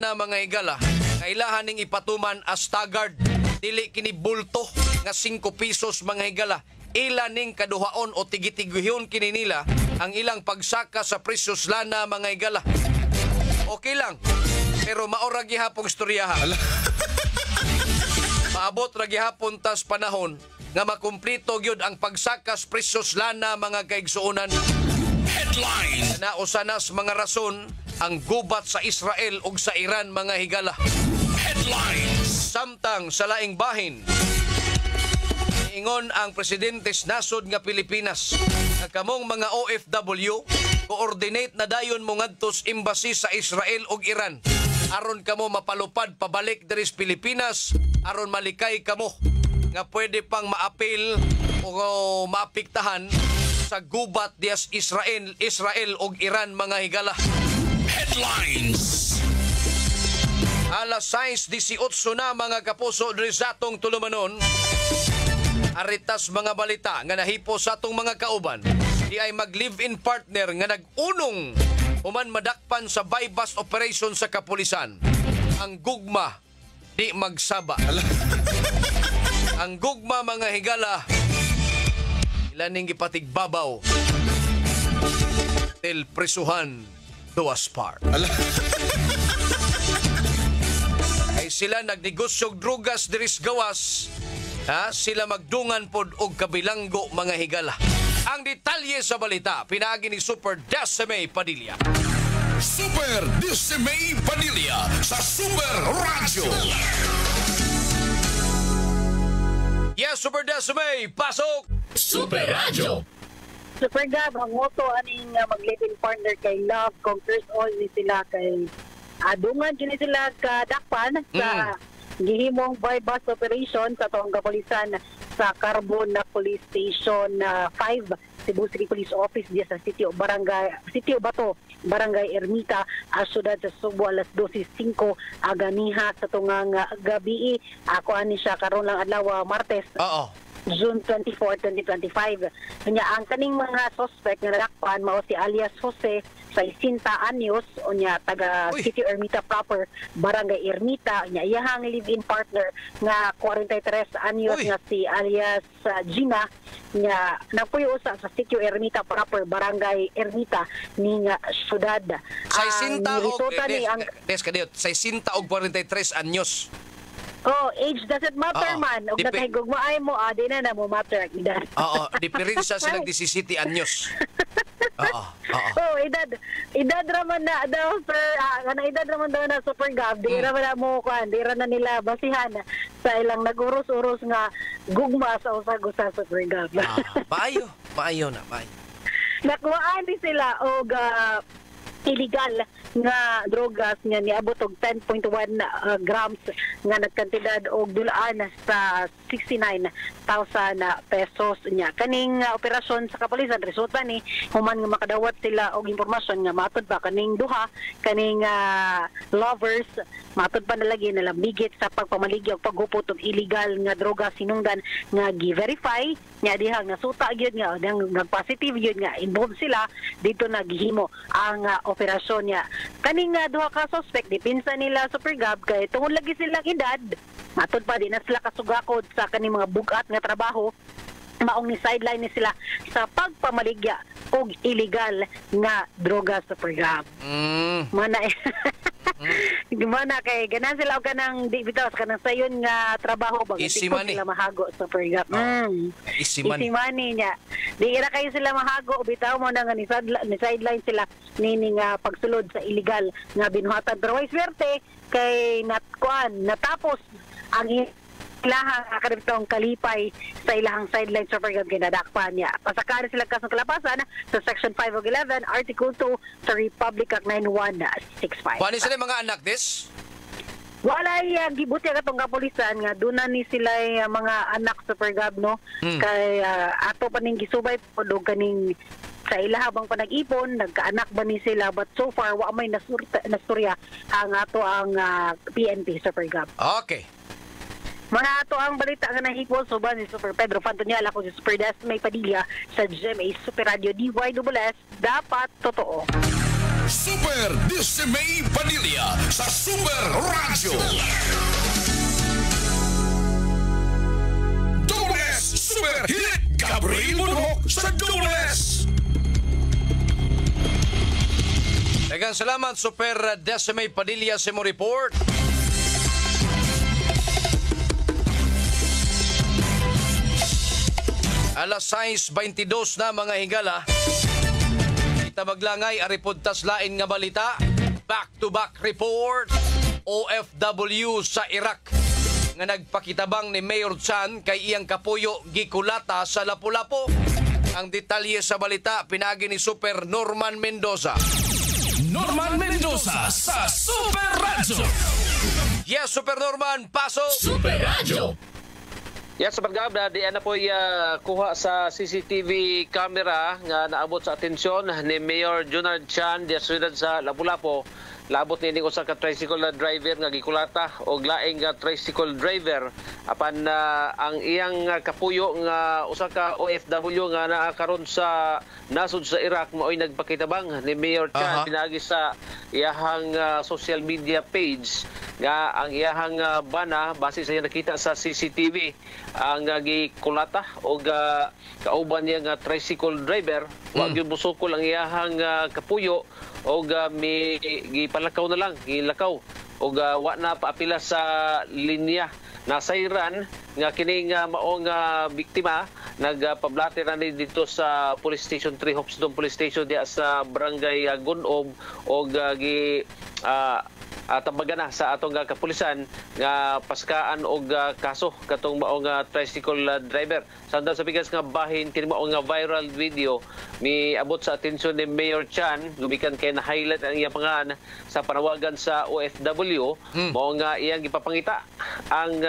na mga higala, kailangan ning ipatuman as tagad. Dili kini bulto nga 5 pesos mga higala. Ila ning kaduhaon o tigitiguhon kini nila ang ilang pagsaka sa presyos lana mga higala. Okay lang, pero maora gihapong istoryahan. Maabot ra gihapon tas panahon nga makumplito gyud ang pagsakas presyos lana mga kaigsuonan. Headline. Nausanas mga rason ang gubat sa Israel ug sa Iran mga higala. Headlines. Samtang sa laing bahin, ingon ang presidente sa nasod nga Pilipinas nga kamong mga OFW coordinate na dayon mo ngadto sa embassy sa Israel ug Iran aron kamo mapalupad pabalik diri sa Pilipinas aron malikay kamo nga pwede pang maapil o maapektahan sa gubat dias Israel ug Iran mga higala. Headlines. Alas 6:18 na mga kapuso diri sa atong tulumanon. Aritas mga balita nga nahipo sa atong mga kauban. Di ay mag-live-in partner nga nag-unong human madakpan sa bypass operation sa kapulisan. Ang gugma di magsaba. Ang gugma mga higala ilaning gipatigbabaw til prisuhan duas par. Ay sila nagnegosyog drugas diris gawas. Sila magdungan pod og kabilanggo mga higala. Ang detalye sa balita pinaagi ni Super Decime Padilla. Super Decime Padilla sa Super Radio. Yes, Super Decime, pasok! Super Radio. Super Gab, ang motto aning mag-live-in partner kay Love Conquers All ni sila kay adungan kini sila kadakpan sa gihimong bypass operation sa tuong kapulisan sa Carbon na Police Station 5 Cebu City Police Office diya sa Sitio Bato, Barangay Ermita, syudad sa Subo alas 12:05 aganiha sa tungang gabi. Ako ani siya karon lang adlaw Martes. June 24, 2025. Kanya ang kaning mga suspect nga nadakpan mao si alias Jose sa 60 anyos unya taga City Ermita proper, Barangay Ermita. Nya iyahang live-in partner nga 43 anyos nga si alias Gina nya napuyo sa City Ermita proper, Barangay Ermita ning syudad. Sa 60 og 43 anyos. Age doesn't matter man. Og nakahigugmaay mo, di na mo matter ang edad. Diferensya silang 17 anyos. Edad raman na daw, sir. Edad raman daw na Super Gab. Di raman na mo, di raman na nila basihan sa ilang nag-uros-uros nga gugma sa usag-usa Super Gab. Paayo na. Nakuhaan din sila og illegal nga drogas nga niabot og 10.1 grams nga nagkantidad og dulaan sa 69,000 pesos niya. Kaning operasyon sa kapulisan resulta ni human nga makadawat sila og impormasyon nga matud pa kaning duha kaning lovers matud pa nalagi nalambigit sa pagpamaligya og paghupot og illegal nga droga sinungdan nga gi-verify nya diha nga suta gyud nga nag-positive gyud nga involved sila dito nagihimo ang operasyon niya. Kaning duha ka suspect dipinsa nila Super Gab kay tungod lagi silang edad matud pa di na sila kasugakod sa kaning mga bugat nga trabaho maong ni sideline ni sila sa pagpamaligya og illegal nga droga Super Gab. Mana Gimana kay ganan sila og kanang di bitaw kanang sayon nga trabaho bag sila mahago Super Gab. Easy money niya. Di ra kayo sila mahago bitaw mo na nga ni sideline sila nini nga pagsulod sa illegal nga binuhatan pero way swerte kay natapos ang ilahang akademikong kalipay sa ilahang sideline Super Gab kinadakpan niya. Pasakari sila kasong kalapasan sa Section 5 of 11, Article 2 sa Republic Act 9165. Paano sila mga anak des? Walay gibuti katong kapulisan nga dunan ni sila mga anak Super Gab no kay ato pa ning gisubay pod og kaning sa ila habang panag-ipon nagkaanak ba ni sila but so far wa may nasturya ang ato ang PNP Super Gab. Okay. Mga ato ang balita nga nahipon suban ni Super Pedro Fantoniala ko si Super Decime Padilla sa GMA Super Radio DYSS dapat totoo. Super Dismay Padilla sa Super Radio. Dobles Super Hit Gabriel Munhok sa Dobles. Daghang salamat, Super Decimay Padilla sa mo report. Alas 6:22 na mga higala. Kita maglangay aripod taslain nga balita. Back-to-back report. OFW sa Iraq nga nagpakitabang ni Mayor Chan kay iyang kapuyo gikulata sa Lapu-Lapu. Ang detalye sa balita pinagi ni Super Norman Mendoza. Norman Mendoza sa Super Radio. Yes, Super Norman, paso! Super Radio. Yes, sa pagkabda, di na po kuha sa CCTV camera nga naabot sa atensyon ni Mayor Junard Chan di siyudad sa Lapu-Lapu. Labot ni usa ka tricycle driver nga gikulata og laing nga tricycle driver apan ang iyang kapuyo nga usa ka OFW nga naa karon sa nasud sa Iraq mao'y nagpakitabang ni Mayor Chan pinagi sa iyahang social media page nga ang iyahang bana base sa nakita sa CCTV ang gikulata og kauban niya nga tricycle driver wa gyud musukol ang iyahang kapuyo og may gipalakaw na lang, gilakaw og wa na paapila sa linya. Nasayran nga kini nga maong biktima nagpablate na ni dito sa Police Station 3 Hopsdon Police Station diya sa Barangay Gunob og tabagan na sa atong kapulisan nga paskaan og kaso katong maong tricycle driver. Sanda sa bigas nga bahin kini maong viral video miabot sa atensyon ni Mayor Chan lubikan kay na highlight ang iyang pangalan sa panawagan sa OFW mao nga iyang gipapangita ang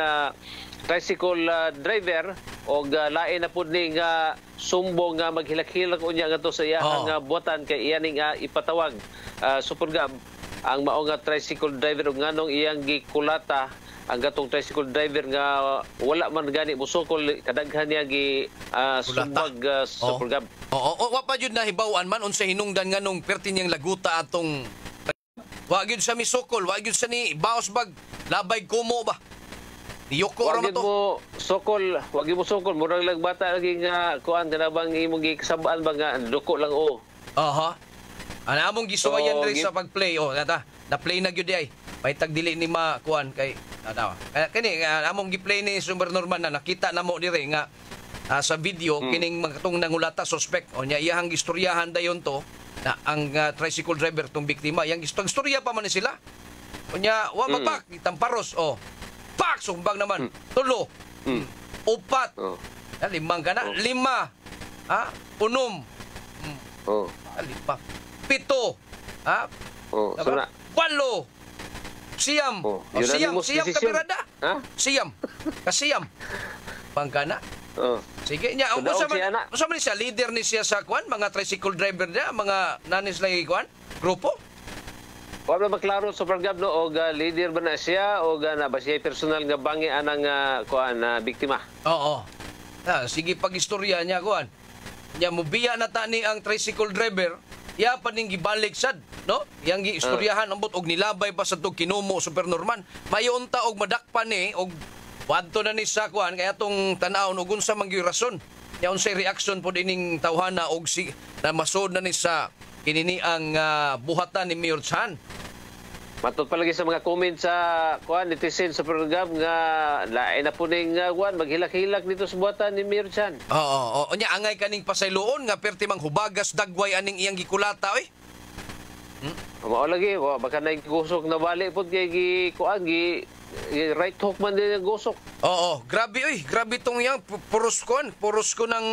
tricycle driver og lain na pud ni nga sumbong nga maghilak-hilak unya ngadto sa iyang buhatan kay iyaning ipatawag Super Gab ang mao nga tricycle driver ug nganong iyang gikulata ang gatong tricycle driver nga wala man gani musukol kadaghan niya gi sumbag Super Gab. Wa pa jud nahibaw-an man unsa hinungdan nganong perti niyang laguta atong wa gyud sa misukol, wa gyud sa ni baos bag labay kumo ba. Niyoko ra to. Mo sokol, wa gyud mo sokol murag lang bata lagi nga kuan kana bang imong gikasabaan ba nga duko lang o. Ana among gisuwayan diri sa pag-play nata. Na-play na gyud ay. Pahitag dili ni kuan kay kani among gi-play ni Super Norman na nakita namo diri nga sa video kining magtong nangulata suspect nya iyang gistoryahan dayon to na ang tricycle driver tong biktima yang istorya pa man ni sila. Nya wa mapak tamparos pak sumbang naman. Tulo. Upat. Limang kana. Lima. Unom. Lima. Pito. Suna. Walo. Siyam. Siyam kapirada. Siyam. Kasiyam. Pangkana. Sige niya. Usa man siya leader ni siya sa kwan mga tricycle driver niya, mga nanis lagi kwan grupo. Wala maklaro Super Gab no og leader ba na siya o na ba siya personal nga bangi anang kuan biktima. Sige pag-istorya niya kuan. Nya mobiya na tani ang tricycle driver. Ya paning gibalik sad, no? Yang giistoryahan ambot og nilabay pa sa tug kinumo Super Norman. Mayunta og madakpan ni og wadto na ni sa kuan kaya atong tan-aw og unsa man gyud rason. Ya unsay reaction pod ining tawhana og na masud na ni sa kinini ang buhatan ni Mayor Chan. Matud palagi sa mga comment sa kuan netizen sa program nga lain na po ning kuan maghilak-hilak dito sa buhatan ni Mayor Chan. Nya angay kaning pasayloon nga perti mang hubagas dagway aning iyang gikulata oy. Mao lagi baka nagigusok na bali pod kay kuan right hook man din ang gusok. Grabe oy, grabe tong yang puros ko ng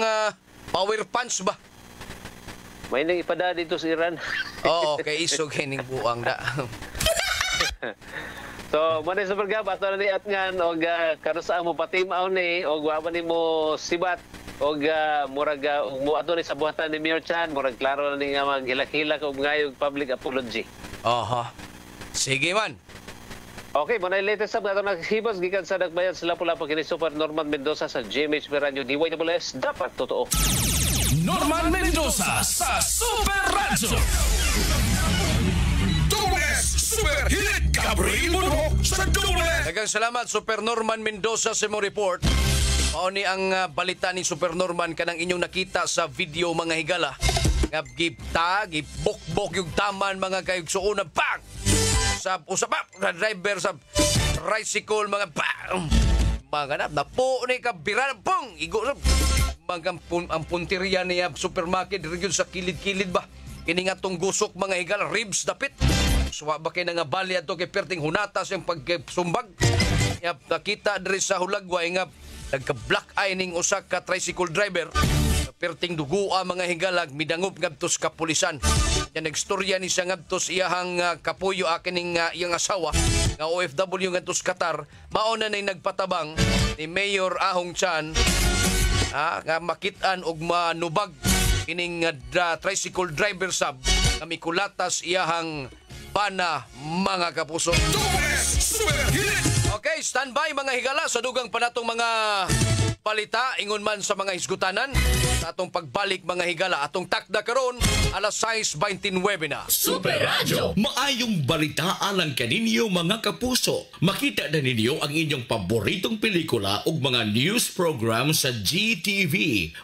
power punch ba. May nang ipada dito sa Iran. Kay iso kining buang da. So, manay sa Super Gab ato na niat ngan og karusa mo patimaw ni og wa man nimo sibat og murag mo ato ni sa buhatan ni Mayor Chan murag klaro na ni nga maghilak-hilak og ngayog public apology. Sige man. Okay, manay latest up ato naghibas gikan sa Dagbayan sa Lapu-Lapu kini Super Norman Mendoza sa GMH Radio DYWS dapat totoo. Norman Mendoza sa Super Radio. Gabriel Munhok sa Double. Daghang salamat Super Norman Mendoza sa imong report. Mao ni ang balita ni Super Norman kanang inyong nakita sa video mga higala. Nga gibok-bok yung taman mga kayugsuon na bang! Sa usap driver sa tricycle mga bang! Mga napo ni ka biran pong igo mga ang punteriya niya supermarket region sa kilid-kilid ba kini nga tong gusok mga higal ribs dapit suwa ba kay nga bali ato kay perting hunatas yung pagsumbag ya nakita diri sa Hulagway nga nagka black eye ning usa ka tricycle driver perting dugoa mga higalag midangop ngadtos kapulisan yan nagstorya ni siya ngadtos iyahang kapuyo akin ning iyang asawa nga OFW ngadtos Qatar mao na nay nagpatabang ni Mayor Ahong Chan nga makitaan og manubag kining tricycle driver sab nga mikulatas iyahang bana mga kapuso. Okay, standby mga higala sa dugang pa natong mga balita ingon man sa mga hisgutanan sa atong pagbalik mga higala atong takda karon alas 6:29 na. Super Radio. Maayong balitaan lang kaninyo mga kapuso. Makita na ninyo ang inyong paboritong pelikula ug mga news program sa GTV.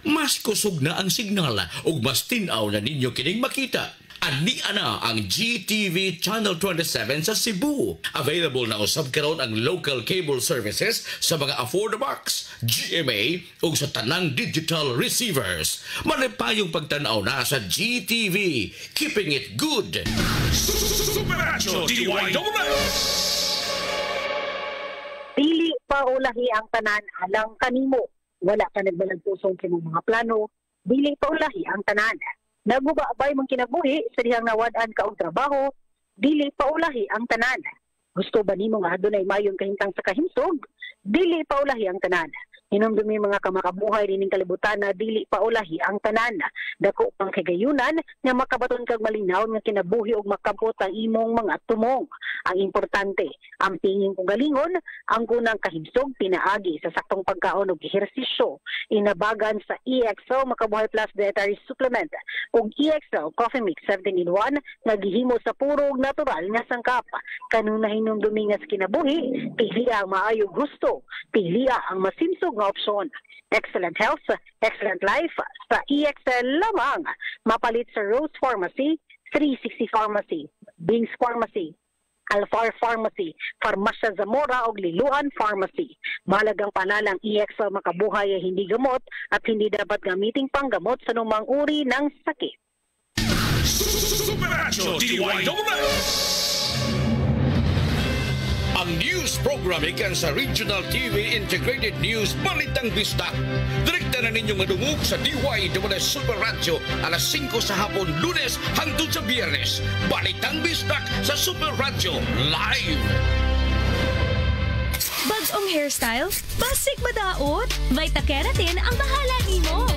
Mas kusog na ang signal ug mas tinaw na ninyo kining makita. Ani ana ang GTV Channel 27 sa Cebu. Available na usab karon ang local cable services sa mga Affordabox, GMA ug sa tanang digital receivers. Malipayong pagtan-aw na sa GTV. Keeping it good. Superacho DYWS. Dili pa ulahi ang tanan alang kanimo. Wala ka nagbalag pusong kinong mga plano. Dili pa ulahi ang tanan. Nagubabay mong kinabuhi sa dihang nawadaan ka og trabaho, dili paulahi ang tanan. Gusto ba nimo nga adunay mayong kahintang sa kahimsog? Dili paulahi ang tanan. Hinumdumi mga kamakabuhay dining kalibutan na dili paulahi ang tanan. Dako pang kagayunan nga makabaton kag malinaw nga kinabuhi og makabot ang imong mga tumong. Ang importante, ang pingin kong galingon, ang kunang kahimsog pinaagi sa saktong pagkaon og ehersisyo. Inabagan sa EXO Makabuhay Plus Dietary Supplement ug EXO Coffee Mix 17-in-1 nga gihimo sa purog natural nga sangkap. Kanuna hinumdumi nga sa kinabuhi, pili ang maayong gusto, pili ang masimsog nga opsyon. Excellent health, excellent life sa EXL lamang. Mapalit sa Rose Pharmacy, 360 Pharmacy, Bings Pharmacy, Alfar Pharmacy, Farmasya Zamora o Liluan Pharmacy. Mahalagang palalang EXL Makabuhay ay hindi gamot at hindi dapat gamiting panggamot sa numang uri ng sakit. Superacho DYWS. Ang news program ikan sa Regional TV Integrated News Balitang Bisdak. Direkta na ninyong madungog sa DYWS Super Radio alas 5 sa hapon Lunes hangtod sa Biyernes. Balitang Bisdak sa Super Radio Live. Bagong hairstyle? Basic madaot? Vita Keratin ang bahala nimo.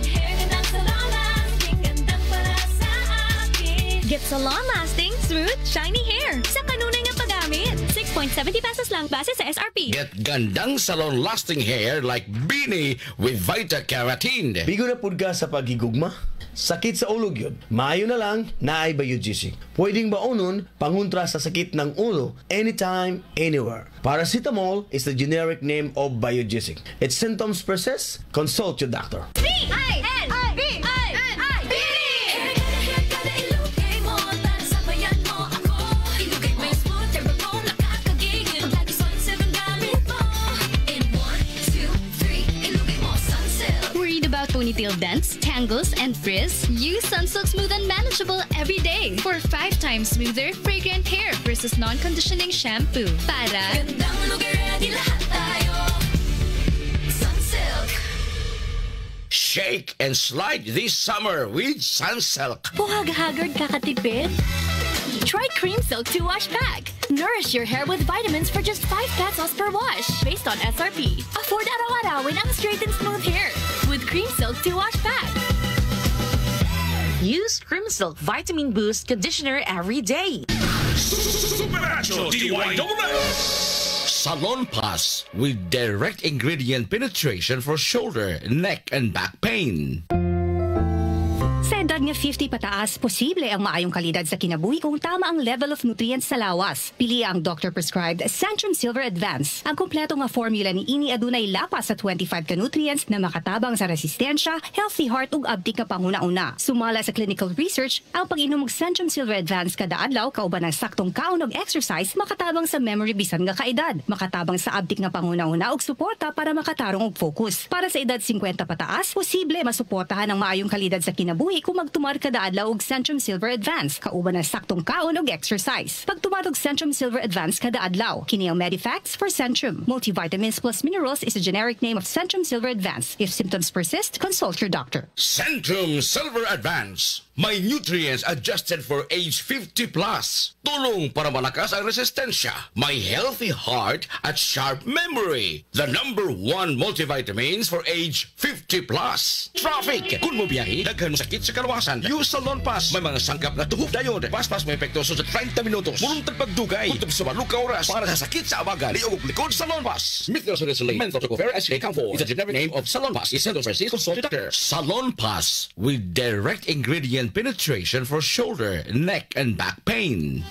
Get salon-lasting, smooth, shiny hair sa kanunay nga paggamit. 6.70 pesos lang base sa SRP. Get gandang salon-lasting hair like Beanie with Vita Keratin. Bigo na pud ka sa paghigugma. Sakit sa ulog yun. Maayo na lang, naay Biogesic. Pwedeng baonon, pangontra sa sakit ng ulo, anytime, anywhere. Paracetamol is the generic name of Biogesic. Its symptoms persist, consult your doctor. Ponytail dents, tangles, and frizz? Use Sunsilk Smooth and Manageable every day for 5 times smoother, fragrant hair versus non-conditioning shampoo. Para gandang lugar ready lahat tayo. Sunsilk. Shake and slide this summer with Sunsilk. Buhag-haggard kakatipid? Try Cream Silk 2-Wash Pack. Nourish your hair with vitamins for just 5 pesos per wash. Based on SRP. Afford araw-arawin ang straight and smooth hair with Cream Silk 2-Wash Pack. Use Cream Silk Vitamin Boost Conditioner every day. Superacho DYWS. Salon Plus with direct ingredient penetration for shoulder, neck, and back pain. Send edad nga 50 pataas, posible ang maayong kalidad sa kinabuhi kung tama ang level of nutrients sa lawas. Pili ang doctor-prescribed Centrum Silver Advance. Ang kompleto nga formula ni ini adunay lapas sa 25 ka nutrients na makatabang sa resistensya, healthy heart ug abtik nga panguna-una. Sumala sa clinical research, ang pag-inom og Centrum Silver Advance kada adlaw kauban ng saktong kaon og exercise makatabang sa memory bisan nga kaedad, makatabang sa abtik nga panguna-una og suporta para makatarong og focus. Para sa edad 50 pataas, posible masuportahan ang maayong kalidad sa kinabuhi kung magtumar kada adlaw og Centrum Silver Advance kauban ng saktong kaon og exercise. Pagtumar og Centrum Silver Advance kada adlaw, kini ang Medifacts for Centrum. Multivitamins plus minerals is a generic name of Centrum Silver Advance. If symptoms persist, consult your doctor. Centrum Silver Advance. May nutrients adjusted for age 50 plus. Tulong para malakas ang resistensya. May healthy heart at sharp memory. The #1 multivitamins for age 50 plus. Traffic. Kung mo biyahe, daghan mo sakit sa kalawasan. Use Salon Pass. May mga sangkap na tuhog dayon. Pas-pas may epekto sa 30 minutos. Muruntag pagdugay. Kutob sa maluka oras. Para sa sakit sa abaga. Liog likod Salon Pass. Methylcellulose. Menthol-tocopher SK Camphor. It's a generic name of Salon Pass. Essential for consult your doctor. Salon Pass with direct ingredient penetration for shoulder, neck, and back pain.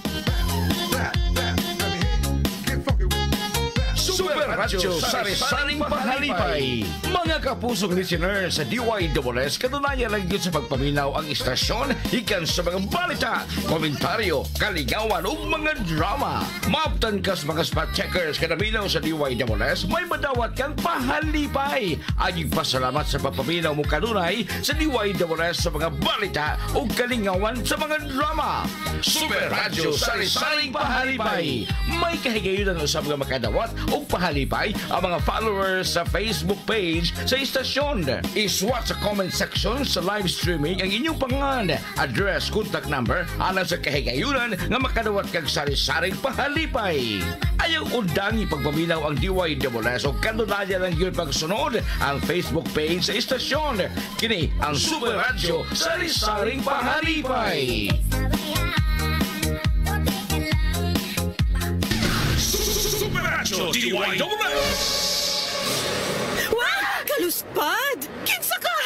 Super Radyo Sari-saring Pahalipay. Mga kapusong listeners sa DYSS, katunayan lang yun sa pagpaminaw ang istasyon ikan sa mga balita, komentaryo, kaligawan o mga drama. Maaptan ka sa mga spot checkers kanaminaw sa DYSS, may madawat kang pahalipay. Aging pasalamat sa pagpaminaw mo kanunay sa DYSS sa mga balita o kaligawan sa mga drama. Super Radyo Sari-saring Pahalipay. May kahigayunan sa mga makadawat o pahalipay ang mga followers sa Facebook page sa istasyon. Iswat sa comment section sa live streaming ang inyong pangalan, address, contact number alang sa kahigayunan nga makadawat kag sari-saring pahalipay. Ayaw undangi pagpaminaw ang DYSS o kanunaya lang yun pagsunod ang Facebook page sa istasyon. Kini ang Super Radyo Sari-saring Pahalipay. Super Radyo DYSS. Wow! Kaluspad! Kinsa ka?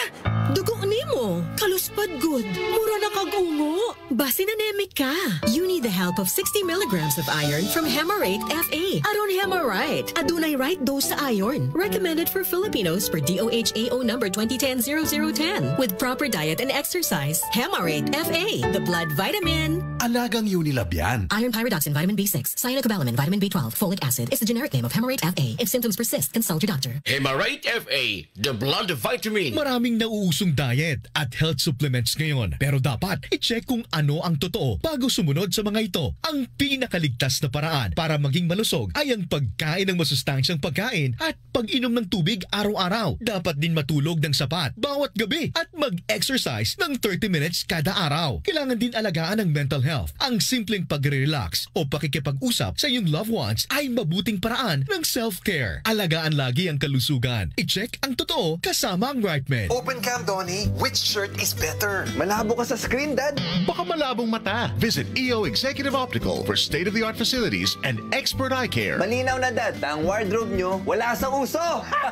Dugo nimo. Kaluspad good. Mura na kag-ungo. Basi anemic ka. You need the help of 60 milligrams of iron from Hemarate FA. Aron Hemarite. Adunay right dose sa iron. Recommended for Filipinos per DOHAO number 2010-0010. With proper diet and exercise. Hemarate FA. The blood vitamin. Alagang Unilab yan. Iron pyridoxine, vitamin B6, cyanocobalamin, vitamin B12, folic acid is the generic name of Hemarate FA. If symptoms persist, consult your doctor. Hemarate FA, the blood vitamin. Maraming nauusong diet at health supplements ngayon. Pero dapat i-check kung ano ang totoo bago sumunod sa mga ito. Ang pinakaligtas na paraan para maging malusog ay ang pagkain ng masustansyang pagkain at pag-inom ng tubig araw-araw. Dapat din matulog ng sapat bawat gabi at mag-exercise ng 30 minutes kada araw. Kailangan din alagaan ang mental health. Ang simpleng pag-relax o pakikipag-usap sa iyong loved ones ay mabuting paraan ng self-care. Alagaan lagi ang kalusugan. I-check ang totoo kasama ang right med. Open cam, Donnie. Which shirt is better? Malabo ka sa screen, Dad. Baka malabong mata. Visit EO Executive Optical for state-of-the-art facilities and expert eye care. Malinaw na, Dad. Ang wardrobe nyo, wala sa uso.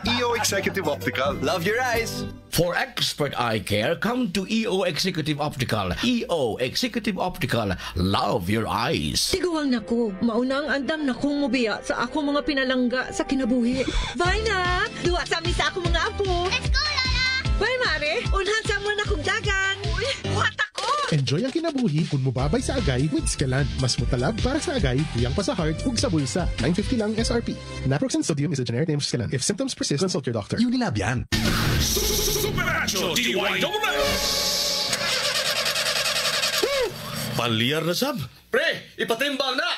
EO Executive Optical. Love your eyes. For expert eye care, come to EO Executive Optical. EO Executive Optical. Love your eyes. Tiguang nako, mauna ang andam na kong mubiya sa ako mga pinalangga sa kinabuhi. Bye na! Duwa sa amin sa ako mga apo. Let's go, Lola! Bye, Mare! Unhan sa mga akong dagan. Uy, buhat ako! Enjoy ang kinabuhi kung mubabay sa agay with Scalan. Mas mutalab para sa agay, tuyang pa sa heart, ug sa bulsa. $9.50 lang SRP. Naproxen sodium is a generic name of Scalan. If symptoms persist, consult your doctor. Unilab yan. Super Radyo DYSS. Palyar na sab. Pre, ipatimbang na!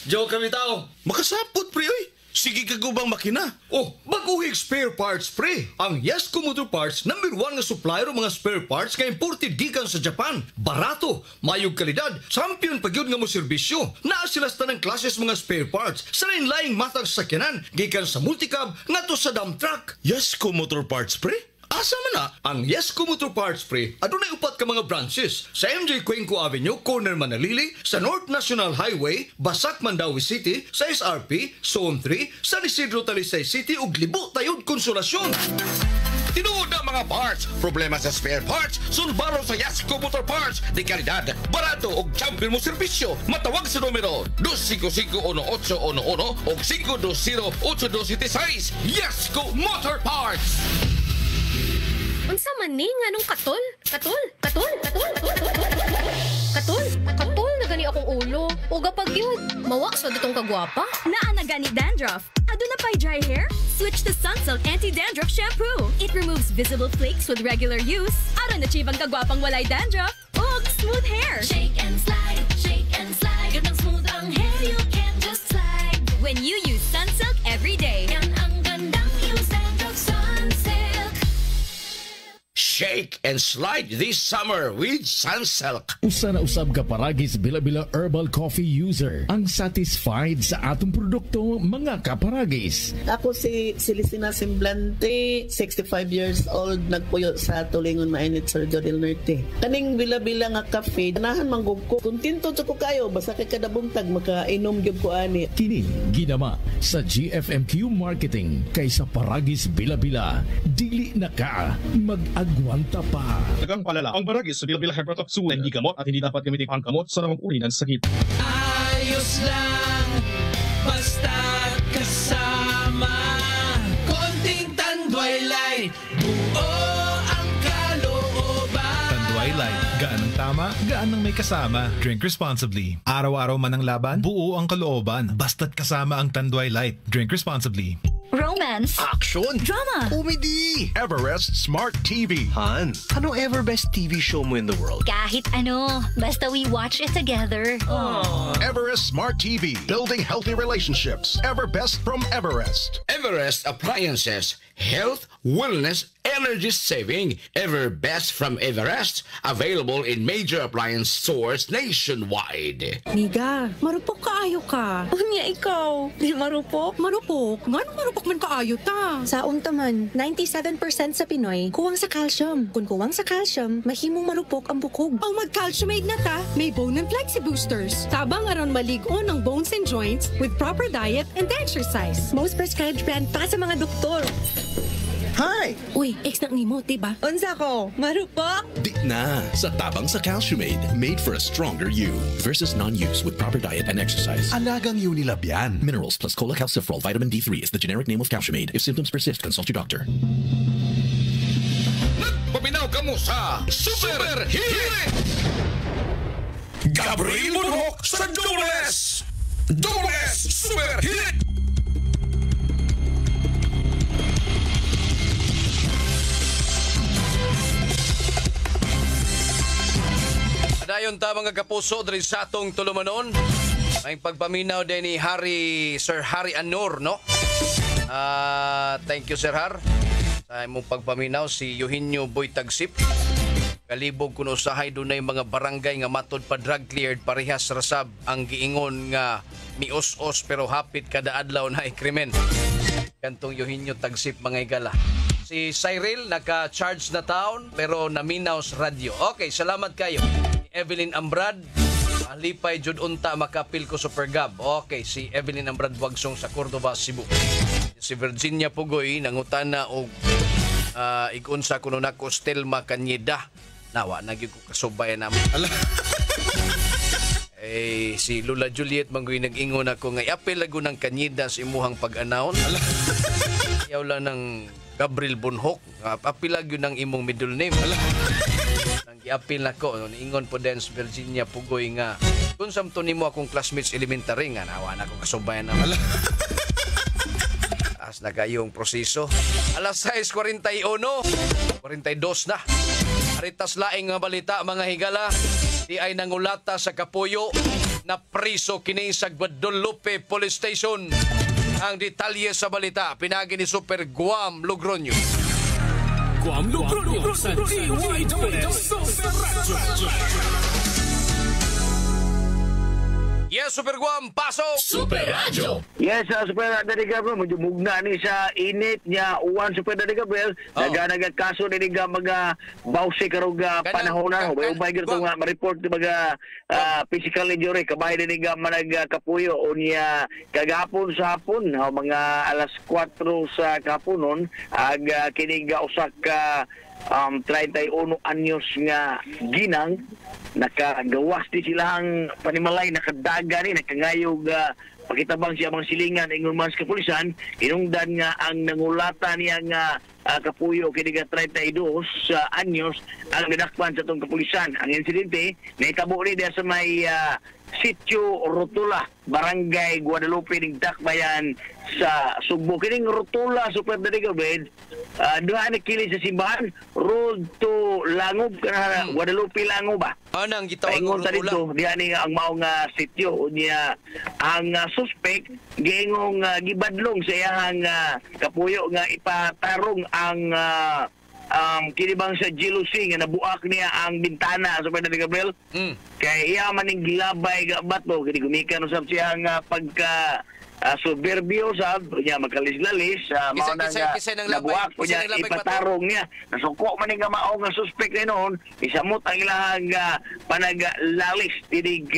Joke kami tao. Makasapot pre oy. Sige ka gubang makina. Oh, baguhig spare parts, pre. Ang Yesco Motor Parts, #1 nga supplier ng mga spare parts nga imported gikan sa Japan. Barato, mayog kalidad, champion pagyud nga mo serbisyo. Naa sila sa tanang klases mga spare parts sa lain-laing matag sakyanan, gikan sa multicab ngadto sa dump truck. Yesco Motor Parts pre? Asa man na? Ang Yesco Motor Parts, pre, adunay upat ka mga branches sa MJ Cuenco Avenue, corner Manalili, sa North National Highway, Basak, Mandawi City, sa SRP, Zone 3, San Isidro, Talisay City, ug Libo, Tayod, Konsolasyon. Tinuod na mga parts. Problema sa spare parts, sulbaro sa Yasco Motor Parts. Di kalidad, barato o champion mo serbisyo. Matawag sa numero 255-1811 o 520-8276. Yasco Motor Parts. Unsa man ni nganong katol na gani akong ulo. Uga pag yun, mawak sa datong kagwapa. Naa na gani dandruff. Aduna pa'y dry hair? Switch to Sunsilk Anti-Dandruff Shampoo. It removes visible flakes with regular use. Aron achieve ang kagwapang walay dandruff ug smooth hair. Shake and slide, ganang smooth ang hair, you can just slide. When you use Sunsilk every day. Yan ang gandang use dandruff Sunsilk. Shake and slide this summer with Sunsilk. Usa na usab ka paragis Bila-Bila Herbal Coffee user ang satisfied sa atong produkto, mga kaparagis. Ako si Celestina Semblante, 65 years old, nagpuyo sa Tulingon Mainit, Surdo del Norte. Kaning Bila-Bila nga cafe, ganahan manggug ko. Kuntinto ko kayo, basta kay kada buntag makainom gyud ko ani. Kini ginama sa GFMQ Marketing kaysa paragis Bila-Bila. Dili na ka mag-agwanta pa. Tagang palala, ang baragis sa Bila-Bila Herbal Capsule hindi gamot at hindi dapat gamitin pang gamot sa namang uri ng sakit. Ayos lang, basta kasama. Konting Tanduay Light, buo ang kalooban. Tanduay Light, gaan ang tama, gaan ang may kasama. Drink responsibly. Araw-araw man ang laban, buo ang kalooban. Basta't kasama ang Tanduay Light. Drink responsibly. Romance. Action. Drama. Comedy. Everest Smart TV. Han, ano ever best TV show mo in the world? Kahit ano, basta we watch it together. Everest Smart TV. Building healthy relationships. Everbest from Everest. Everest Appliances. Health, wellness, energy saving. Everbest from Everest. Available in major appliance stores nationwide. Miga, marupok kaayo ka. Unya ikaw, di marupok? Marupok? Ngano marupok man kaayo ta? Sa untaman, 97% sa Pinoy, kuwang sa calcium. Kung kuwang sa calcium, mahimong marupok ang bukog. Ang mag-calciumate na ta, may bone and flexi boosters. Tabang aron malig-on ang bones and joints with proper diet and exercise. Most prescribed brand pa sa mga doktor. Hi! Uy, ex na nimo, diba? Unsa ko? Marupok? Di na! Sa tabang sa Calciumate, made for a stronger you. Versus non-use with proper diet and exercise. Alagang Unilab yan. Minerals plus cholecalciferol vitamin D3 is the generic name of Calciumate. If symptoms persist, consult your doctor. Nagpaminaw ka mo sa Super Hit! Gabriel Bunhok sa Dobles! Dobles Super Hit! Dayon ta mga kapuso diri sa atong tulumanon. May pagpaminaw din ni Sir Harry Anor, no? Thank you Sir Har. Sa imong pagpaminaw si Eugenio Boy Tagsip. Kalibog kuno usahay dunay mga barangay nga matud pa drug cleared parehas rasab ang giingon nga mios-os pero hapit kada adlaw na krimen. Kantong Eugenio Tagsip mga igala. Si Cyril naka-charge na taon pero naminaw sa radyo. Okay, salamat kayo. Evelyn Ambrad, alipay jud unta makapil ko Super Gab. Okay, si Evelyn Ambrad Wagsong sa Cordova, Cebu. Si Virginia Pugoy nangutana og igunsa kuno na ko Stelma Kanyeda. Nawa nagyud ko kasubayan namo. Si Lola Juliet manggoy nag-ingon ako nga iapil lago ng Kanyeda sa imuhang pag-announce. Yaw lang ng Gabriel Bunhok, apilag yun ang imong middle name. Nang giapil na ko, ingon po din sa Virginia Pugoy nga, kung samto nimo akong classmates elementary nga, nawa na akong kasubayan naman. Taas na kayong proseso. Alas 6:41, 42 na. Aritas laing nga balita, mga higala, di ay nangulata sa Kapuyo na priso kini sa Guadalupe Police Station. Ang detalye sa balita, pinagi ni Super Guam Logronyo. Guam Logronyo sa DYWS. Yes, Super Guam, pasok! Super Radio. Yes, Super Daddy Gabriel, medyo mugna ni sa init niya uwan Super Daddy Gabriel. Nagkaso din nga mga bawsi karong panahon na. Ubay gito nga ma-report ng mga physical injury. Kabay din nga managkapuyo o niya kagapon sa hapon. Mga alas 4 sa kapunon. Kiniga usak 31 anyos nga ginang nakagawas di silang panimalay nakadaga ni nakangayog pakitabang siya mga silingan ingon man sa kapulisan inungdan nga ang nangulatan niya nga kapuyo kini nga 32 anyos ang nadakpan sa tong kapulisan. Ang insidente nahitabo ni sa may Sitio Rotula, Barangay Guadalupe ning Dakbayan sa Sugbo. Kining Rotula Super Daddy Gabriel, duha na kili sa simbahan, road to Langob kana Guadalupe Langob ba? Anang gitawag ng Rotula? Dito, diha ni ang maong sitio niya ang suspect giingong gibadlong sa iyang kapuyo nga ipatarong ang kinibang sa jealousy nga nabuak niya ang bintana sa Super Daddy Gabriel. Kay iya maning gilabay ga bato kini gumikan usab siya nga pagka soberbio sab niya magkalislalis mao na nga nabuak niya ipatarong niya nasuko man nga mao nga suspect ni noon isamot ang ilahang panaglalis tinig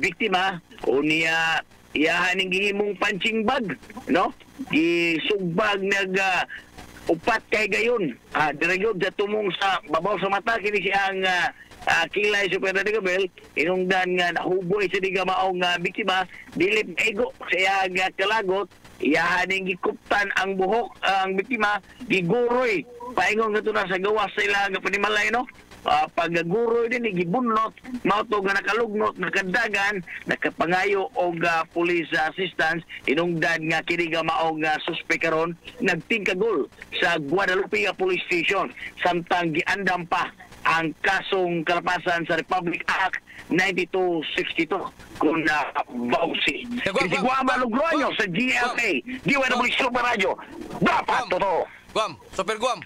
biktima o niya iyahan ning gihimong punching bag no gisugbag nag upat kay gayon. Diregyod sa tumong sa babaw sa mata kini siyang kilay Super Daddy Gabriel inungdan nga nahuboy sa diga maong biktima dilip ego sa iyang kalagot iyahan ning gikuptan ang buhok ang biktima giguroy paingon nga na sa gawas sa ilang panimalay no. Pagguroy din gibunlot mao to nga nakalugnot nakadagan nakapangayo og police assistance inungdan nga kini nga mao nga suspect karon nagtingkagol sa Guadalupe Police Station samtang giandam pa ang kasong kalapasan sa Republic Act 9262 kung bawsi. Si Guam Logroño sa GLA DWW Super Radio dapat totoo. Guam, Super Guam.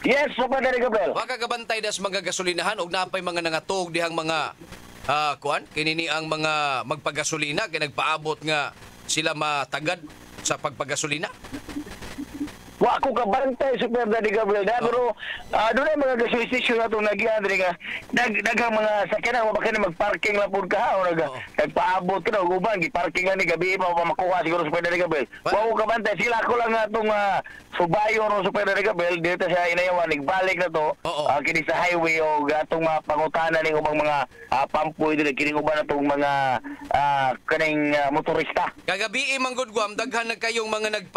Yes, Super Daddy Gabriel. Waka kabantay das mga gasolinahan og napay mga nangatog dihang mga kuan kinini ang mga magpagasolina kay nagpaabot nga sila matagad sa pagpagasolina. Wa ko kabantay Super Daddy Gabriel pero doon ay mga gasoline station na itong nagyan nga daghang mga sakyanan wa ba kani magparking lang pud ka o nagpaabot ka na uban giparking ni gabi pa makuha siguro Super Daddy Gabriel. Wa ko kabantay sila ko lang atong subayo no Super Daddy Gabriel dito sa Inayawan nagbalik na to kini sa highway o atong mga pangutana ning ubang mga pampoy dili kini uban atong mga kaning motorista. Kagabi manggod Guam daghan na kayong mga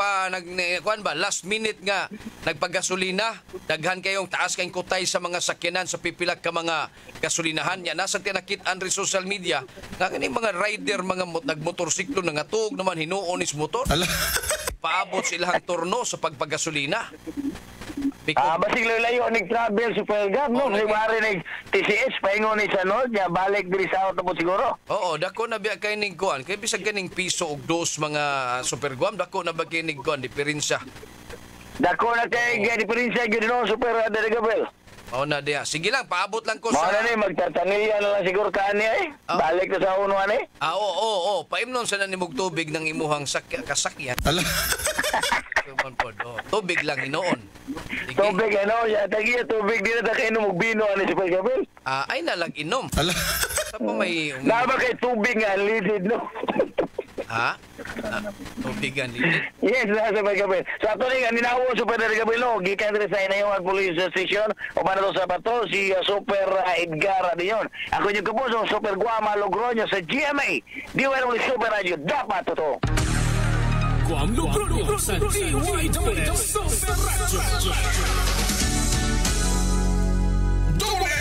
kuan ba last minute nga nagpagasolina daghan kayong taas kayong kutay sa mga sakyanan sa pipilak ka mga gasolinahan nya nasa tinakit-an ri social media nga kani mga rider mga nagmotorsiklo nangatog naman hinuon is motor paabot silang turno sa pagpagasolina. Basig layo ning travel Super Gab no liwari ning TCS paingon ni sa North nya balik diri sa auto siguro. Oo, dako na biya kay ning kuan kay bisag kaning piso og dos mga Super Guam dako na ba kay ning kuan diferensya. Dako na kay diferensya gyud no Super Daddy Gabriel. Mao na diya. Sige lang paabot lang ko sa Mao na ni magtatangiya na lang siguro kani balik na sa uno ani. Oo, paimnon sa nanimog tubig ng imuhang kasakyan. Tubig lang inoon. Tubig ya tagiya tubig dito ta kay inom og bino ani Super Gabriel. Ay nalag inom. Sa pa may Naba kay tubig nga liquid no. Tubig nga liquid. Yes, Super Gabriel. Sa ato ni ninawo Super Gabriel no gikan diri sa Inayawan Police Station o para sa patrol si Super Edgar Adion. Ako yung kapuso Super Guam Logroño sa GMA. DWW Super Radio dapat totoo. Guam Logroño sa DWW Super Radio.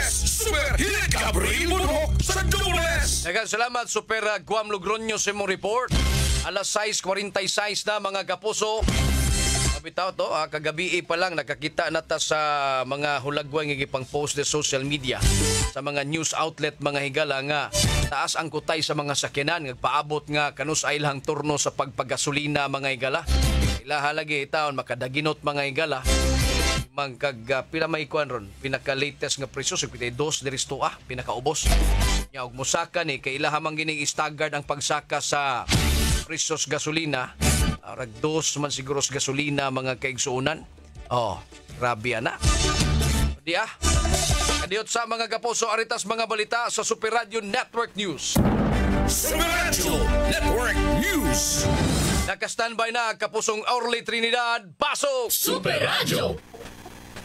Super Hit Gabriel Monok sa Dubles. Salamat Super Guam Logroño sa mong report. Alas 6:46 na mga kapuso. Bitaw to, kagabi pa lang nakakita nata sa mga hulagway nga gipang-post sa social media sa mga news outlet mga higala nga taas ang kutay sa mga sakyanan nagpaabot nga kanus ay ilang turno sa pagpagasolina mga higala. Ilaha lagi taon makadaginot mga higala. Mangkag pila may kuan ron pinaka latest nga presyo sa 2 diri 2 pinakaubos Nya og musaka ni kay ilaha man gining staggered ang pagsaka sa presyos gasolina. Arag 2 man siguro sa gasolina mga kaigsuunan. Oh, grabe na. Di Kadiyot sa mga kapuso, aritas mga balita sa Super Radio Network News. Super Radio Network News. Naka-standby na kapusong Orly Trinidad, pasok! Super Radio.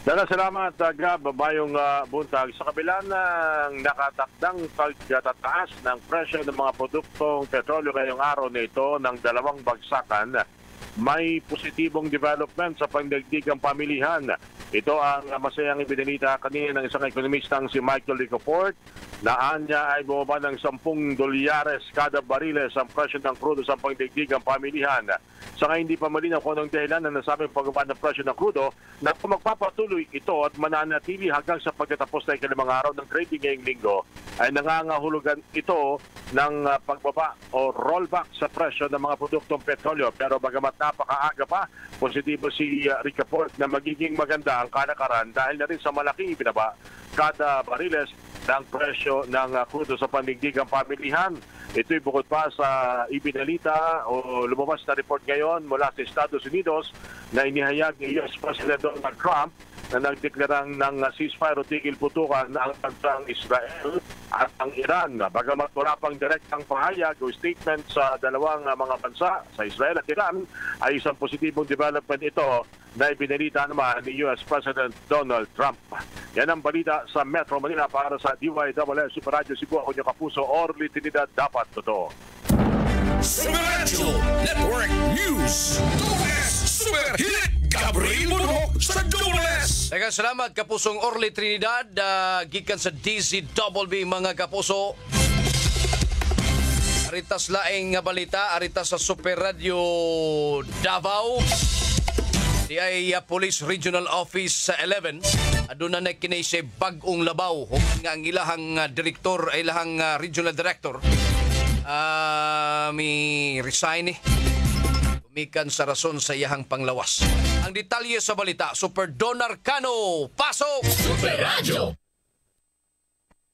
Salamat, Gab, babayong buntag. Sa kabila ng nakatakdang pagtataas ng presyo ng mga produktong petrolyo ngayong araw na ito ng 2 bagsakan, may positibong development sa pangdagdigang pamilihan. Ito ang masayang ibinalita kanina ng isang ekonomistang si Michael Ricoport na anya ay bumaba ng $10 kada bariles ang presyo ng krudo sa pangdagdigang pamilihan. Sa ngayon hindi pa malinaw kung anong dahilan ng nasabing pagbaba ng presyo ng krudo na kung magpapatuloy ito at mananatili hanggang sa pagtatapos na ikalimang araw ng trading ngayong linggo ay nangangahulugan ito ng pagbaba o rollback sa presyo ng mga produktong petrolyo. Pero bagamat napakaaga pa, positibo si Ricoport na magiging maganda ang kalakaran dahil na rin sa malaking ibinaba kada bariles ng presyo ng krudo sa pandigdigang pamilihan. Ito'y bukod pa sa ibinalita o lumabas na report ngayon mula sa Estados Unidos na inihayag ni US President Donald Trump na nagdeklarang ng ceasefire o tigil putukan ang bansang Israel at ang Iran. Bagamat wala pang direktang pahayag o statement sa dalawang mga bansa, sa Israel at Iran, ay isang positibong development ito na ibinalita naman ni US President Donald Trump. Yan ang balita sa Metro Manila para sa DYWS Super Radio Cebu. Ako niyo kapuso, Orly Trinidad, dapat totoo. Super Radio Network News. Super Hit Gabriel Monok sa Dules. Daghang salamat kapusong Orly Trinidad, gikan sa DZWB mga kapuso. Aritas laing nga balita, aritas sa Super Radio Davao. Di ay Police Regional Office 11. Aduna na kini si bag-ong labaw. Nga ang ilahang direktor, ay ilahang regional director. May resign Umikan sa rason sa iyahang panglawas. Ang detalye sa balita, Super Donar Cano. Pasok! Super Radio.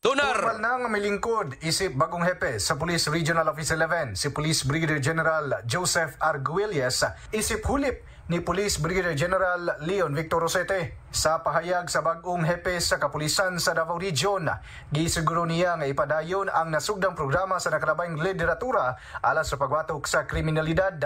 Donar! Formal na nga may lingkod, isip bagong hepe sa Police Regional Office 11, si Police Brigadier General Joseph Arguelles, isip hulip ni Police Brigadier General Leon Victor Rosete. Sa pahayag sa bagong hepe sa kapulisan sa Davao Region, gisiguro niya nga ipadayon ang nasugdang programa sa nakalabayng lideratura alas sa pagbatok sa kriminalidad.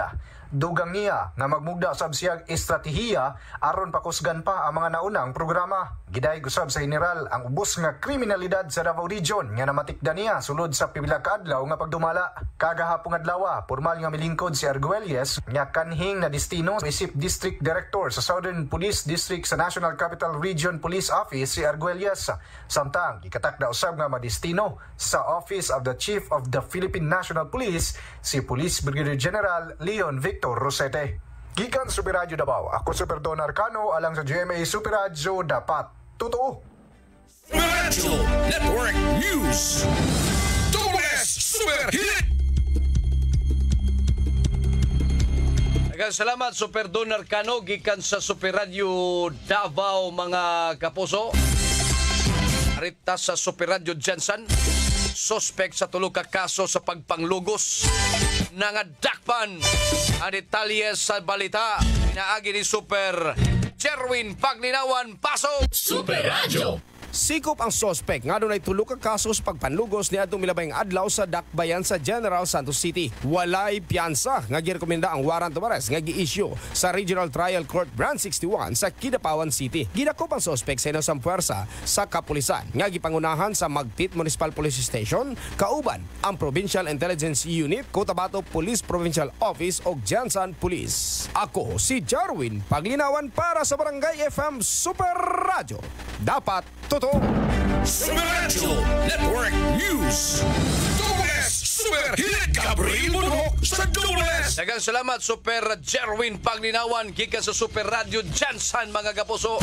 Dugang niya nga magmugda sab siyang estratehiya aron pakusgan pa ang mga naunang programa. Giday gusab sa general ang ubos nga kriminalidad sa Davao Region nga namatikda niya sulod sa pipila ka adlaw nga pagdumala. Kagahapong adlaw, formal nga milingkod si Arguelles nga kanhing na destino isip District Director sa Southern Police District sa National Capital Region Police Office si Arguelles. Samtang ikatakda usab nga madestino sa Office of the Chief of the Philippine National Police si Police Brigadier General Leon Victor Rosete. Gikan Super Radio Davao, ako Super Donar Cano alang sa GMA Super Radio, dapat totoo. Super Radio Network News. Dules Super Hit. Daghang salamat Super Donar Cano gikan sa Super Radio Davao mga kapuso. Arita sa Super Radio Jensen, suspect sa tulo ka kaso sa pagpanglugos nangadakpan. Ang detalye sa balita inaagi ni Super Jerwin Paglinawan. Pasok! Super Radio. Sikop ang sospek nga dunay tulo ka kaso sa pagpanlugos niadtong milabayng adlaw sa dakbayan sa General Santos City. Walay piyansa nga girekomenda ang warrant of arrest nga gi-issue sa Regional Trial Court Branch 61 sa Kidapawan City. Gidakop ang sospek sa inosang puwersa sa kapulisan nga gipangunahan sa Magtit Municipal Police Station kauban ang Provincial Intelligence Unit, Cotabato Police Provincial Office ug Jansan Police. Ako si Jarwin Paglinawan para sa Barangay FM Super Radio. Dapat totoo. Super Radio Network News. Dules Super Hit Gabriel Monok sa Dules. Daghang salamat Super Jerwin Paglinawan gikan sa Super Radio Jansan mga kapuso.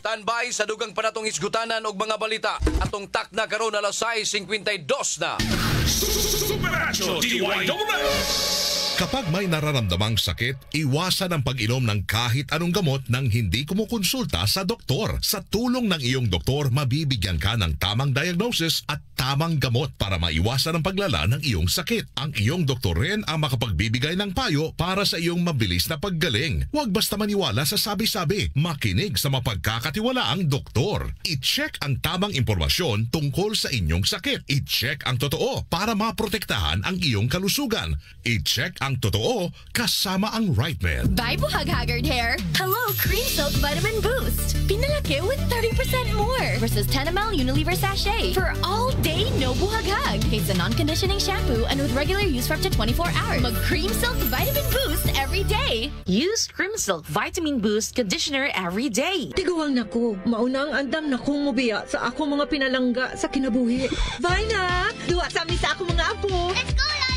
Standby sa dugang panatong isgutanan og mga balita. Atong takna karon alas 6:52 na. Super Radio DYWS. Kapag may nararamdamang sakit, iwasan ang pag-inom ng kahit anong gamot nang hindi kumukonsulta sa doktor. Sa tulong ng iyong doktor, mabibigyan ka ng tamang diagnosis at tamang gamot para maiwasan ang paglala ng iyong sakit. Ang iyong doktor rin ang makapagbibigay ng payo para sa iyong mabilis na paggaling. Huwag basta maniwala sa sabi-sabi. Makinig sa mapagkakatiwalaang doktor. I-check ang tamang impormasyon tungkol sa inyong sakit. I-check ang totoo para maprotektahan ang iyong kalusugan. I-check ang totoo kasama ang right man. Bye, Buhag Haggard Hair! Hello, Cream Silk Vitamin Boost! Pinalaki with 30% more versus 10 ml Unilever Sachet for all day no buhag-hag. It's a non-conditioning shampoo and with regular use for up to 24 hours. Mag Cream Silk Vitamin Boost every day. Use Cream Silk Vitamin Boost Conditioner every day. Tiguwang nako, mauna ang andam na kong mubiya sa akong mga pinalangga sa kinabuhi. Bye na! Duwa sa amin sa akong mga apo. Let's go, Lola!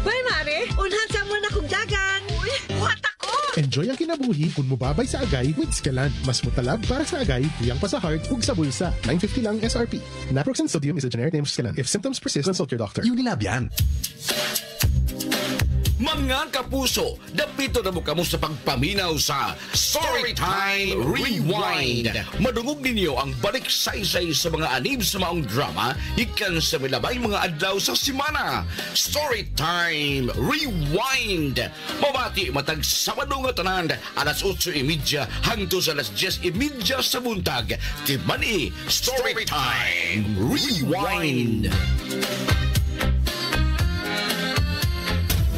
Bye, Mare! Unhan sa mo na kong dagan. Uy, buhat ako! Enjoy ang kinabuhi kung mubabay sa agay with Scalan. Mas mutalab para sa agay, tuyang pa sa heart, ug sa bulsa. $9.50 lang SRP. Naproxen sodium is a generic name of Scalan. If symptoms persist, consult your doctor. Unilab yan. Mga kapuso, dapito na mo kamo sa pagpaminaw sa Storytime Rewind. Madungog ninyo ang balik-saysay sa mga anib sa maong drama ikan sa milabay mga adlaw sa simana. Storytime Rewind. Mabati matag Sabado nga tanan, alas 8:30 hangtod sa alas 10:30 sa buntag. Tibani Storytime Rewind.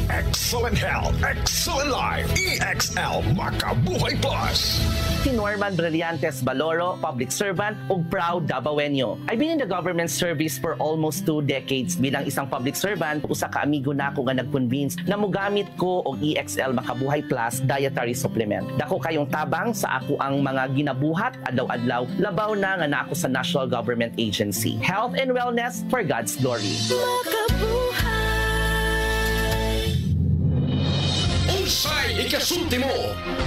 Excellent health, excellent life. EXL Makabuhay Plus. Si Norman Brillantes Baloro, public servant ug proud Davaoenyo. I've been in the government service for almost 2 decades bilang isang public servant. Usa ka amigo nako nga nag-convince na mogamit ko og EXL Makabuhay Plus dietary supplement. Dako kayong tabang sa ako ang mga ginabuhat adlaw-adlaw, labaw na nga naako sa National Government Agency. Health and wellness for God's glory. Makabuhay! Unsay ikasulti mo?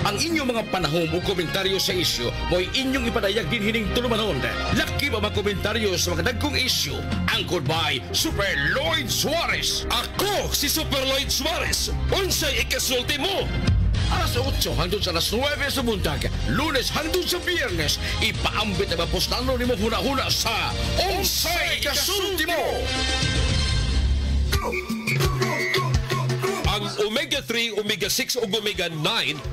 Ang inyong mga panahon o komentaryo sa isyu mo'y inyong ipadayag din hining tulumanon. Laki ba mga komentaryo sa mga dagkong isyu? Angkod by Super Lloyd Suarez. Ako si Super Lloyd Suarez. Unsay ikasulti mo? Alas 8 hangtod sa alas 9 sa buntag, Lunes hangtod sa Biyernes, ipaambit na mapostano ni mo huna-huna sa Unsay ikasulti mo? Ang omega-3, omega-6 ug omega-9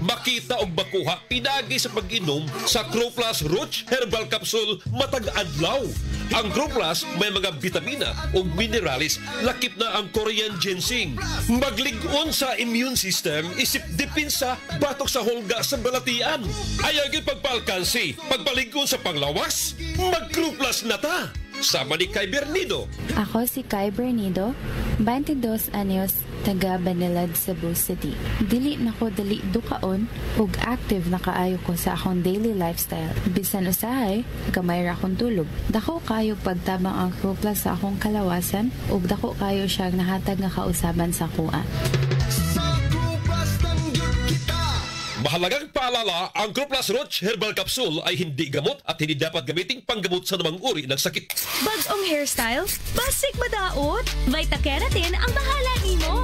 makita og makuha pinagi sa pag-inom sa Croplus Roach Herbal Capsule matag adlaw. Ang Croplus may mga vitamina ug minerales lakip na ang Korean ginseng. Maglig-on sa immune system isip dipinsa batok sa hulga sa balatian. Ayaw gyud pagpalkansi, pagbalig-on sa panglawas, mag-Croplus na ta. Sama ni Kai Bernido. Ako si Kai Bernido, 22 anyos, taga Banilad, Cebu City. Dili na ko dali dukaon ug active na kaayo ko sa akong daily lifestyle. Bisan usahay, gamay ra akong tulog. Dako kayo pagtabang ang Croplus sa akong kalawasan ug dako kayo siyang nahatag nga kausaban sa kuha. Mahalagang paalala, ang Croplus Roach Herbal Capsule ay hindi gamot at hindi dapat gamiting panggamot sa namang uri ng sakit. Bagong hairstyle? Basic madaot? Vita Keratin ang bahala nimo.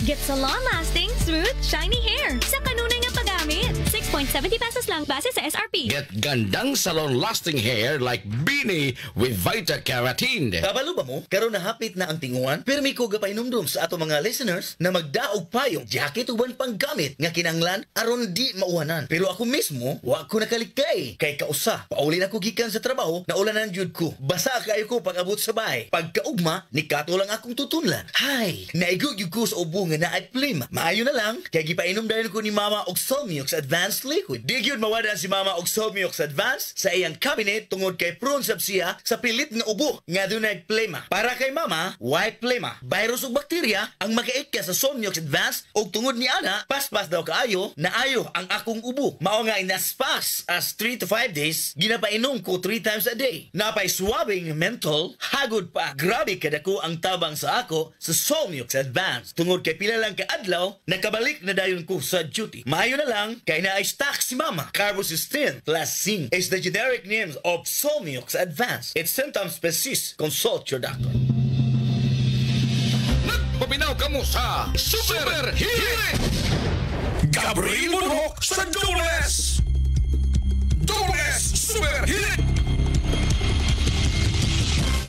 Get salon-lasting, smooth, shiny hair sa kanunay nga paggamit. 6.70 pesos lang base sa SRP. Get gandang salon-lasting hair like Beanie with Vita Keratin. Kabalo ba mo? Karon na hapit na ang tinguan, pero may kuga pa inumdum sa ato mga listeners na magdaog pa yung jacket uban panggamit nga kinanglan aron di mauwanan. Pero ako mismo, wa ko nakalikay. Kay kausa, paulin ako gikan sa trabaho, naulanan jud ko. Basa kayo ko pag-abot sa bahay. Pagkaugma, ni kato lang akong tutunlan. Hay, naigog yung ko sa ubong nga na at plima. Maayo na lang, kaya gipainom dahil ko ni Mama og Solmiox Advanced Liquid. Di gyud mawala si Mama og Solmiox Advanced sa iyang cabinet tungod kay prone sab siya sa pilit nga ubo nga dunay plema. Para kay Mama, white plema, virus ug bakterya ang makaik ka sa Solmiox Advanced ug tungod ni ana, paspas daw kaayo, naayo ang akong ubo. Mao nga as fast as 3 to 5 days, ginapainom ko 3 times a day. Napay swabbing menthol, hagod pa. Grabe kadako ang tabang sa ako sa Solmiox Advanced. Tungod kay pila lang kaadlaw, nakabalik na dayon ko sa duty. Maayo na lang, kay na stock si Mama. Carbocysteine plus zinc is the generic name of Solmiox Advanced. If symptoms persist, consult your doctor. mo sa Super Hit! Gabriel Monroe sa Dobles! Dobles Super Hit!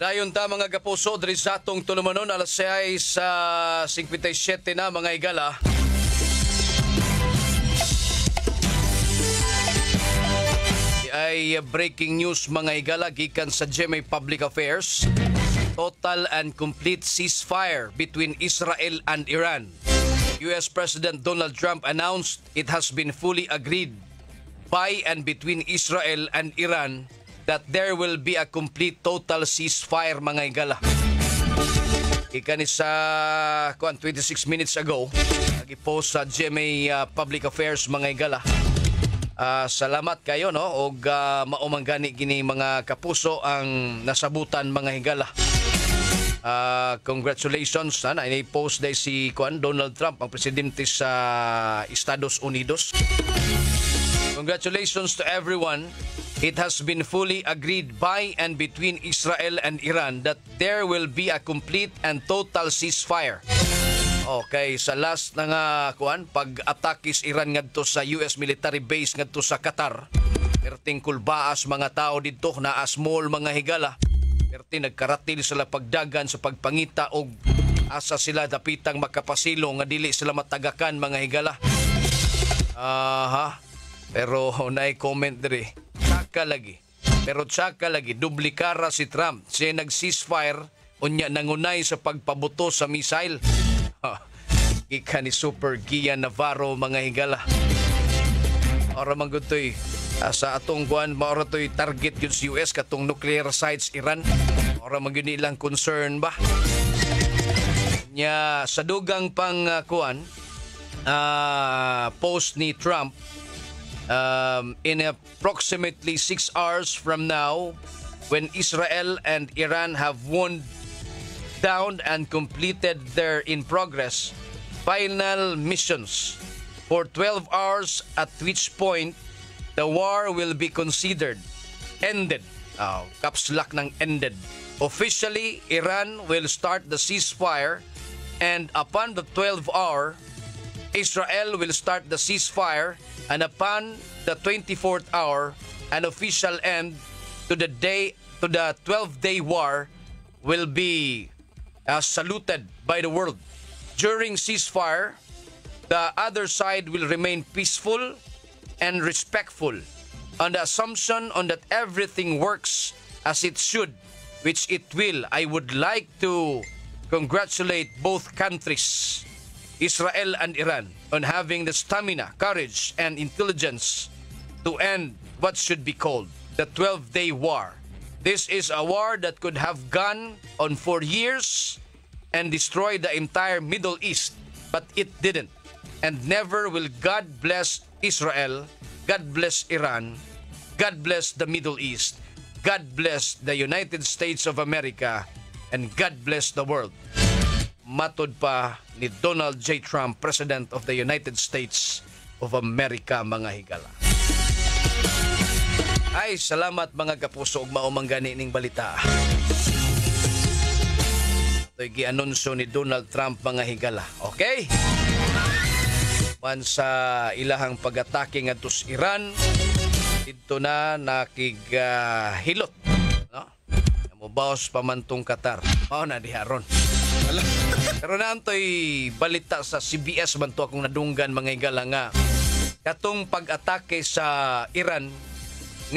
Dayon ta mga kapuso, diri sa atong tulumanon alas 6:57 na mga higala. Ay breaking news mga higala gikan sa GMA Public Affairs. Total and complete ceasefire between Israel and Iran. US President Donald Trump announced it has been fully agreed by and between Israel and Iran that there will be a complete total ceasefire mga higala. Ikani sa 26 minutes ago, nag-post sa GMA Public Affairs mga higala. Salamat kayo no og maumanggani gini mga kapuso ang nasabutan mga higala. Congratulations na i-post day si Donald Trump ang presidente sa Estados Unidos. Congratulations to everyone. It has been fully agreed by and between Israel and Iran that there will be a complete and total ceasefire. Okay, sa last na nga pag-atakis Iran ngadto sa US military base ngadto sa Qatar. Perting kulbaas mga tao didto na small mga higala. Perting nagkaratil sila pagdagan sa pagpangita og asa sila dapitang makapasilong nga dili sila matagakan mga higala. Pero naay comment diri. Tsaka lagi. Pero tsaka lagi dublikara si Trump. Siya nag-ceasefire unya nangunay sa pagpabuto sa missile. Ika ni Super Gia Navarro mga higala. Ora man gud toy sa atong kuan maora toy target yun sa US katong nuclear sites Iran. Ora man gyud ilang concern ba? Nya sa dugang pang kuan post ni Trump in approximately 6 hours from now when Israel and Iran have won down and completed their in progress final missions for 12 hours at which point the war will be considered ended. Caps lock ng ended. Officially, Iran will start the ceasefire and upon the 12th hour, Israel will start the ceasefire and upon the 24th hour, an official end to the 12-day war will be saluted by the world. During ceasefire, the other side will remain peaceful and respectful on the assumption on that everything works as it should, which it will. I would like to congratulate both countries, Israel and Iran, on having the stamina, courage, and intelligence to end what should be called the 12-day war. This is a war that could have gone on for years and destroyed the entire Middle East, but it didn't. And never will. God bless Israel, God bless Iran, God bless the Middle East, God bless the United States of America, and God bless the world. Matod pa ni Donald J. Trump, President of the United States of America, mga higala. Ay, salamat mga kapuso ug maumanggani ning balita. Ito'y gi-anunsyo ni Donald Trump mga higala. Okay? Man sa ilahang pag-atake ngadto sa Iran, dito na nakigahilot. No? Mubaos pa man tong Qatar. Mao na diharon. Pero naantoy balita sa CBS man to akong nadunggan mga higala nga katong pag-atake sa Iran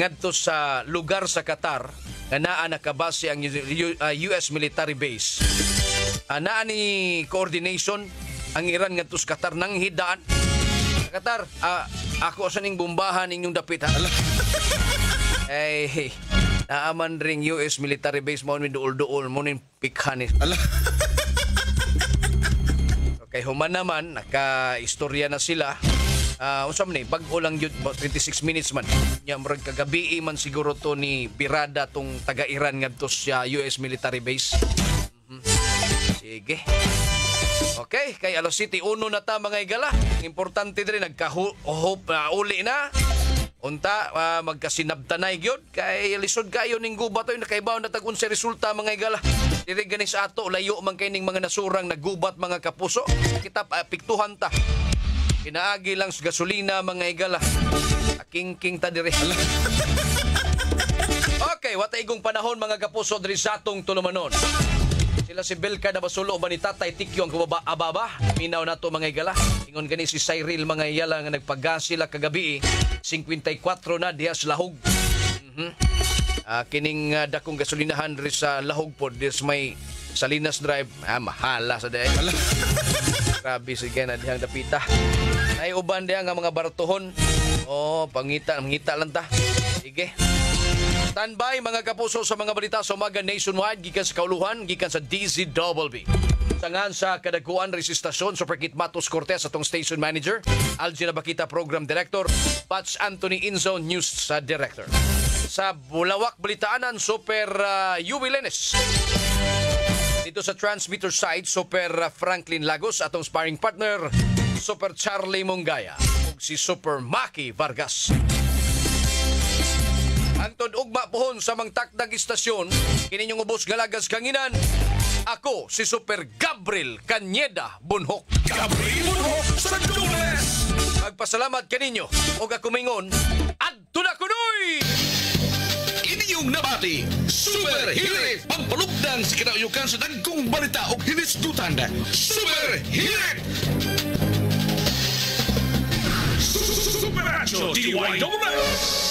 ngadto sa lugar sa Qatar nga naa nakabase ang US military base. Naa ni coordination ang Iran ngadto sa Qatar nang hidaan. Qatar, ako sa ning bombahan inyong dapit ha. Hey, naaman ring US military base mo ni duol-duol mo ning pikhanis. Okay, human naman naka-istorya na sila. Unsa man ni bag-o lang yun 26 minutes man. Nya murag kagabi man siguro to ni birada tong taga-Iran ngadto sa US military base. Sige. Okay, kay alas 7:01 na ta mga higala. Importante din nagka-hope uli na. Unta, magkasinabtanay gyud kay lisod kayo ning gubat oy nakaibaw na tag unsay resulta mga igala. Diri gani sa ato layo man kay ning mga nasurang naggubat mga kapuso. Kita piktuhan ta. Pinaagi lang sa gasolina mga igala. King ta diri. Okay, watay igong panahon mga kapuso diri sa atong tulumanon. Sila si Belka na basulo ba ni Tatay Tikyo ang ababa. Minaw na to mga igala. Ingon gani si Cyril mga iyala nga nagpagas sila kagabi 54 na diha sa Lahog. Kining dakong gasolinahan rin sa Lahog po. This may Salinas Drive. Mahala sa day. Grabe sige na dihang dapita. Ay uban diha nga mga baratuhon. Mangita lang ta. Sige. Standby mga kapuso sa mga balita sa umaga nationwide gikan sa kauluhan gikan sa DZWB. Sangan sa kadaguan resistasyon Superkit Matos Cortez atong station manager, Algina Bakita program director, Patch Anthony Inzo news sa director. Sa Bulawak Balitaanan Super Yui Lenes. Dito sa transmitter side Super Franklin Lagos atong sparring partner Super Charlie Mongaya ug si Super Maki Vargas. Antod ugma pohon sa mangtakdag istasyon, kininyong ubos galagas kanginan. Ako si Super Gabriel Cañeda Bunhok. Gabriel Bunhok sa Dunes! Magpasalamat kaninyo o kakumingon, adto na kunoy! Inyong nabati, Super Hirit! Pampalugdan sa kinauyukan sa dagkong balita o hinisdutan. Super Hirit! Super Action DYWS!